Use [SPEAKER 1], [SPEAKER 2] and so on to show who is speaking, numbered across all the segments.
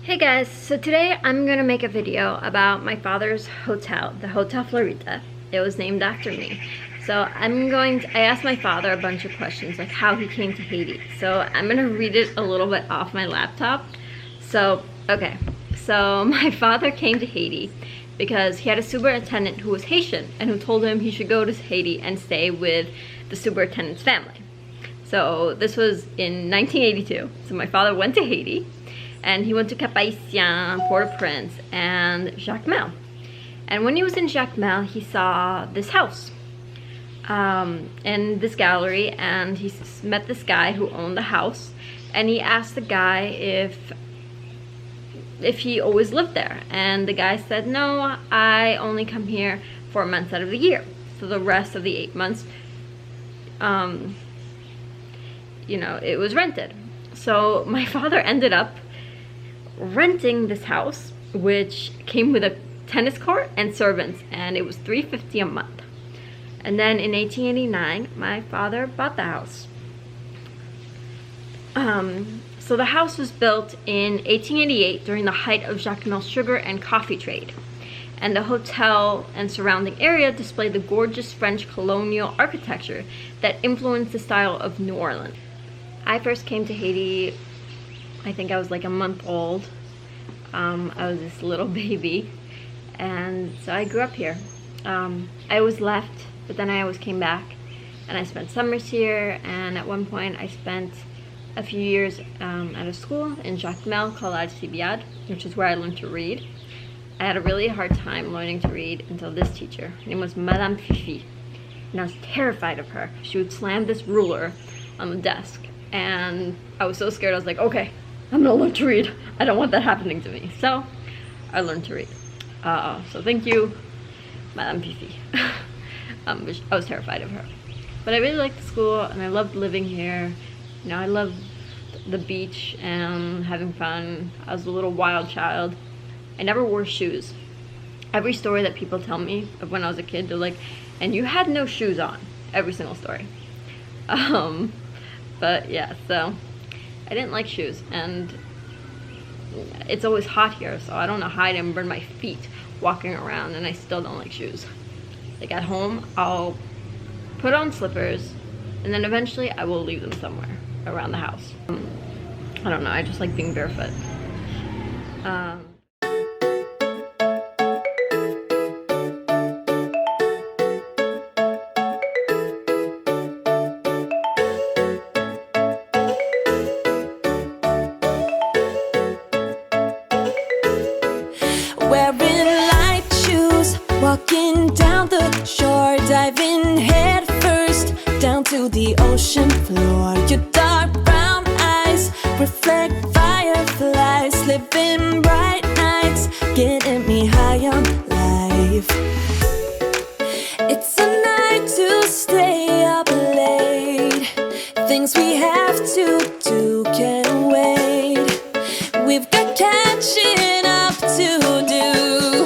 [SPEAKER 1] Hey guys, so today I'm gonna make a video about my father's hotel, the Hotel Florita. It was named after me. So I asked my father a bunch of questions, like how he came to Haiti. So I'm gonna read it a little bit off my laptop. So my father came to Haiti because he had a superintendent who was Haitian and who told him he should go to Haiti and stay with the superintendent's family. So this was in 1982. So my father went to Haiti. And he went to Cap-Haïtien, Port-au-Prince, and Jacmel. And when he was in Jacmel, he saw this house in this gallery, and he met this guy who owned the house. And he asked the guy if he always lived there. And the guy said, no, I only come here 4 months out of the year. So the rest of the 8 months, it was rented. So my father ended up renting this house, which came with a tennis court and servants, and it was $350 a month. And then in 1889 my father bought the house. So the house was built in 1888 during the height of Jacmel's sugar and coffee trade, and the hotel and surrounding area displayed the gorgeous French colonial architecture that influenced the style of New Orleans. I first came to Haiti, I think I was like a month old. I was this little baby, and so I grew up here. I always left, but then I always came back, and I spent summers here, and at one point I spent a few years at a school in Jacmel called Alcibiade, which is where I learned to read. I had a really hard time learning to read until this teacher. Her name was Madame Fifi, and I was terrified of her. She would slam this ruler on the desk, and I was so scared. I was like, okay, I'm gonna learn to read. I don't want that happening to me. So I learned to read. So thank you, Madame Fifi. I was terrified of her. But I really liked the school, and I loved living here. I loved the beach and having fun. I was a little wild child. I never wore shoes. Every story that people tell me of when I was a kid, they're like, and you had no shoes on. Every single story. But yeah, so I didn't like shoes, and it's always hot here, so I don't know how I didn't burn my feet walking around, and I still don't like shoes. Like at home, I'll put on slippers, and then eventually I will leave them somewhere around the house. I don't know, I just like being barefoot.
[SPEAKER 2] Wearing light shoes, walking down the shore, diving head first down to the ocean floor. Your dark brown eyes reflect fireflies, living bright nights, getting me high on life. It's a night to stay up late. Things we have to do can't wait. We've got catching up to do.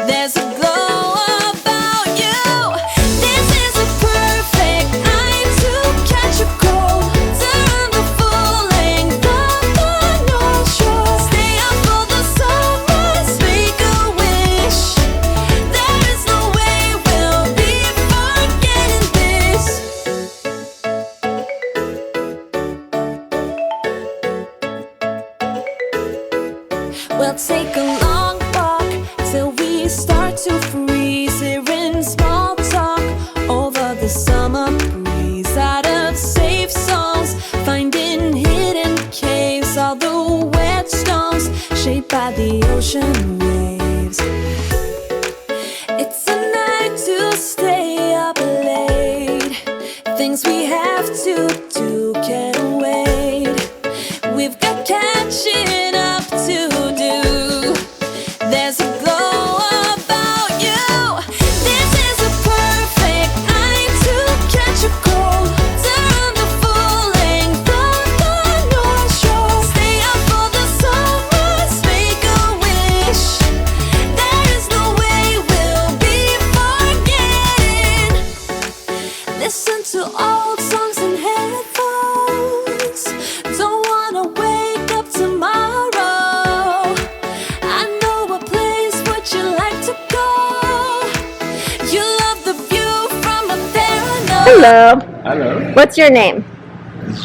[SPEAKER 2] There's a glow about you. This is a perfect night to catch a cold, turn the full length of the North Shore. Stay up for the summers, make a wish. There is no way we'll be forgetting this. We'll take a long walk till we start to freeze. Hearing small talk over the summer breeze. Out of safe songs, finding hidden caves. All the wet stones shaped by the ocean waves. It's a night to stay up late. Things we have to do can't wait. We've got catching up to do. There's a glow about you. This is a perfect night to catch a cold, turn the full length of the North Shore. Stay up for the summers, make a wish. There is no way we'll be forgetting. Listen to old songs in headphones. Don't wanna wake up tomorrow
[SPEAKER 1] Hello.
[SPEAKER 3] Hello.
[SPEAKER 1] What's your name?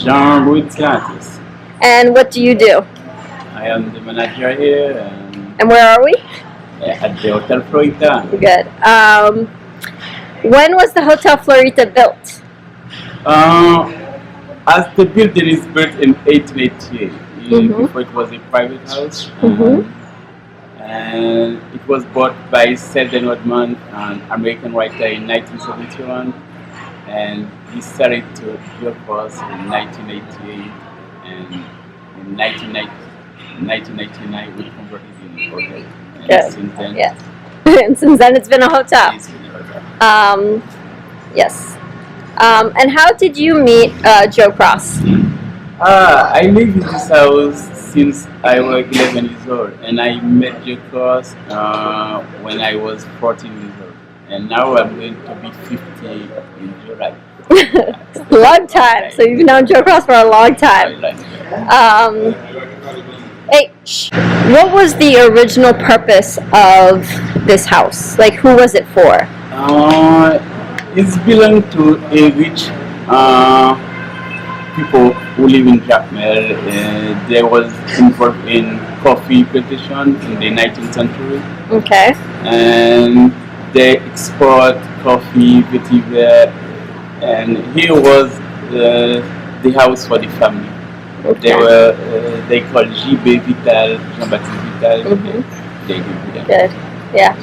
[SPEAKER 3] Jean-Louis Tiantis.
[SPEAKER 1] And what do you do?
[SPEAKER 3] I am the manager here
[SPEAKER 1] And where are we?
[SPEAKER 3] at the Hotel Florita.
[SPEAKER 1] Good. When was the Hotel Florita built?
[SPEAKER 3] As the building is built in 1888, before it was a private house, and it was bought by Selden Woodman, an American writer, in 1971, and he started to build for us in 1988, and in 1999 we converted it in a hotel. And
[SPEAKER 1] Good.
[SPEAKER 3] since then,
[SPEAKER 1] Yes. And since then it's been a hotel.
[SPEAKER 3] it's been a hotel.
[SPEAKER 1] Yes. And how did you meet Joe Cross?
[SPEAKER 3] I live in this house since I was 11 years old, and I met Joe Cross when I was 14 years old, and now I'm going to be 50 in July.
[SPEAKER 1] Long time. So you've known Joe Cross for a long time. What was the original purpose of this house? Like, who was it for?
[SPEAKER 3] It's belonged to a rich people who live in Jacmel. They was involved in coffee plantation in the 19th century.
[SPEAKER 1] Okay.
[SPEAKER 3] And they export coffee, vetiver, and here was the house for the family.
[SPEAKER 1] Okay.
[SPEAKER 3] They called J.B. Vital, Jean-Baptiste Vital. They did that.
[SPEAKER 1] Good. Yeah.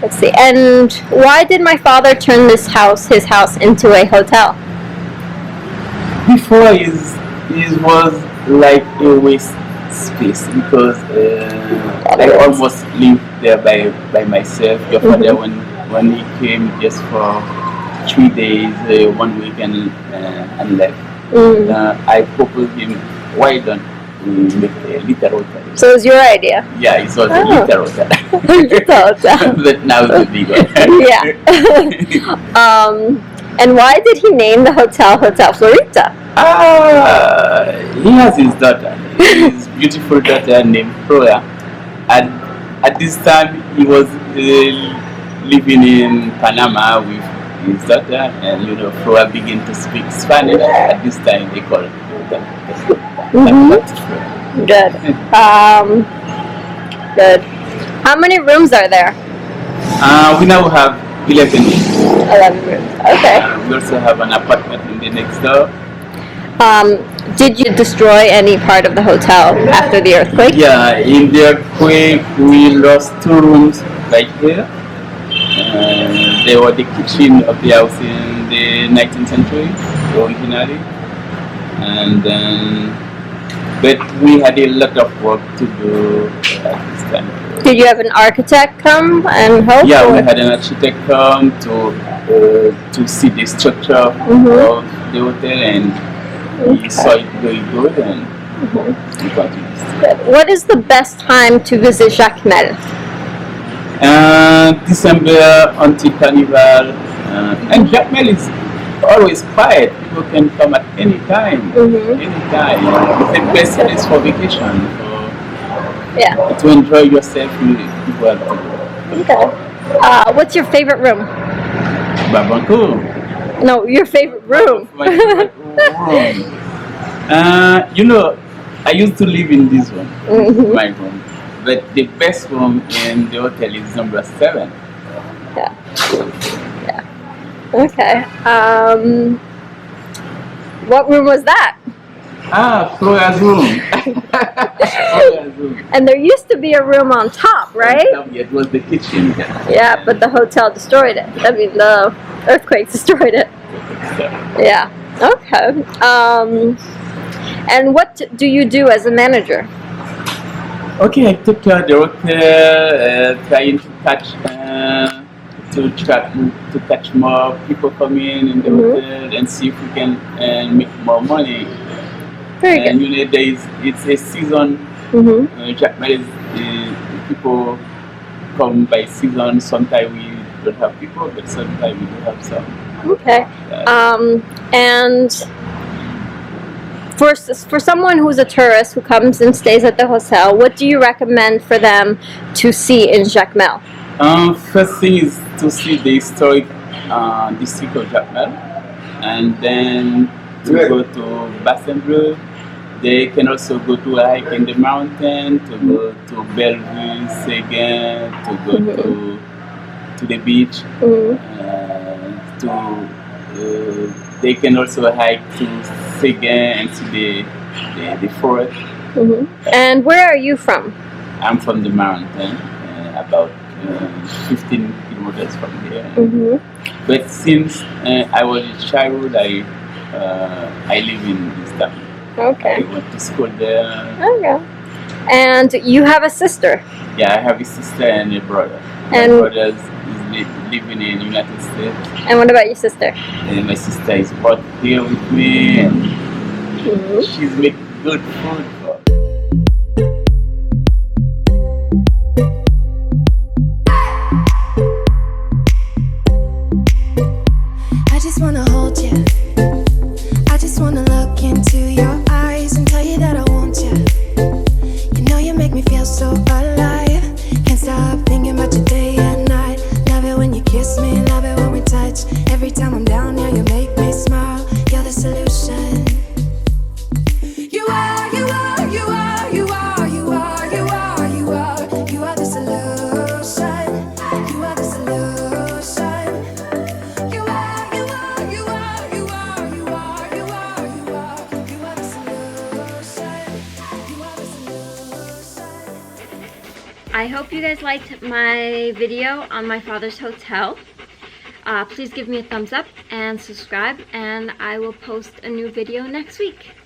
[SPEAKER 1] Let's see. And why did my father turn his house into a hotel?
[SPEAKER 3] Before it was like a waste space because I almost lived there by myself. Your father, when he came just for 3 days, 1 week, and left. I proposed him, why don't we make a little hotel?
[SPEAKER 1] So it was your idea?
[SPEAKER 3] Yeah, it was a little hotel.
[SPEAKER 1] Little hotel.
[SPEAKER 3] But now it's a big one.
[SPEAKER 1] Yeah. And why did he name the hotel Hotel Florita?
[SPEAKER 3] He has his daughter, his beautiful daughter named Florita. At this time, he was living in Panama with his daughter, and Flora began to speak Spanish. At this time, they call it Florita.
[SPEAKER 1] Good. Good. How many rooms are there?
[SPEAKER 3] We now have 11 rooms.
[SPEAKER 1] 11 rooms. Okay.
[SPEAKER 3] We also have an apartment in the next door.
[SPEAKER 1] Did you destroy any part of the hotel after the earthquake?
[SPEAKER 3] Yeah, in the earthquake, we lost 2 rooms right here. They were the kitchen of the house in the 19th century, originally. And then, but we had a lot of work to do at this time.
[SPEAKER 1] Did you have an architect come and help?
[SPEAKER 3] Yeah,
[SPEAKER 1] or?
[SPEAKER 3] we had an architect come to see the structure of the hotel, and he saw it very good, and we continued.
[SPEAKER 1] What is the best time to visit Jacmel?
[SPEAKER 3] December until Carnival, and Jacmel is always quiet. People can come at any time. Anytime. It's the best place for vacation. To enjoy yourself, you have to go.
[SPEAKER 1] Okay. What's your favorite room?
[SPEAKER 3] Babanco.
[SPEAKER 1] No, your favorite room.
[SPEAKER 3] My favorite room. I used to live in this one, my room. But the best room in the hotel is number 7.
[SPEAKER 1] Yeah. Okay. What room was that?
[SPEAKER 3] Flora's room.
[SPEAKER 1] And there used to be a room on top, right?
[SPEAKER 3] It was the kitchen.
[SPEAKER 1] Yeah, but the hotel destroyed it. I mean, the earthquake destroyed it. Yeah. Okay. And what do you do as a manager?
[SPEAKER 3] Okay, I took care of the hotel, trying to catch more people coming in the hotel and see if we can make more money.
[SPEAKER 1] Very good.
[SPEAKER 3] And it's a season. Jacmel people come by season. Sometimes we don't have people, but sometimes we do have some.
[SPEAKER 1] Okay. And for someone who's a tourist who comes and stays at the hotel, what do you recommend for them to see in Jacmel?
[SPEAKER 3] First thing is to see the historic district of Jacmel, and then to go to Bassin Bleu. They can also go to hike in the mountain, to go to Bellevue, Seguin, to go to the beach. They can also hike to Seguin and to the forest.
[SPEAKER 1] And where are you from?
[SPEAKER 3] I'm from the mountain, about 15 kilometers from here. But since I was a child, I live in this town.
[SPEAKER 1] Okay.
[SPEAKER 3] I went to school there.
[SPEAKER 1] Okay. And you have a sister?
[SPEAKER 3] Yeah, I have a sister and a brother.
[SPEAKER 1] And
[SPEAKER 3] my brother is living in the United States.
[SPEAKER 1] And what about your sister?
[SPEAKER 3] And my sister is both here with me, and she's making good food for us.
[SPEAKER 2] I just wanna hold you. I just wanna look into your eyes and tell you that I want you. You know you make me feel so alive. Can't stop thinking about you day and night. Love it when you kiss me, love it when we touch. Every time I'm down here, you make me smile. You're the solution. You are, you are, you are, you are, you are, you are, you are. You are the solution. You are the solution. You are, you are, you are, you are, you are, you are, you are. You are the solution. You are the solution.
[SPEAKER 1] I hope you guys liked my video on my father's hotel. Please give me a thumbs up and subscribe, and I will post a new video next week.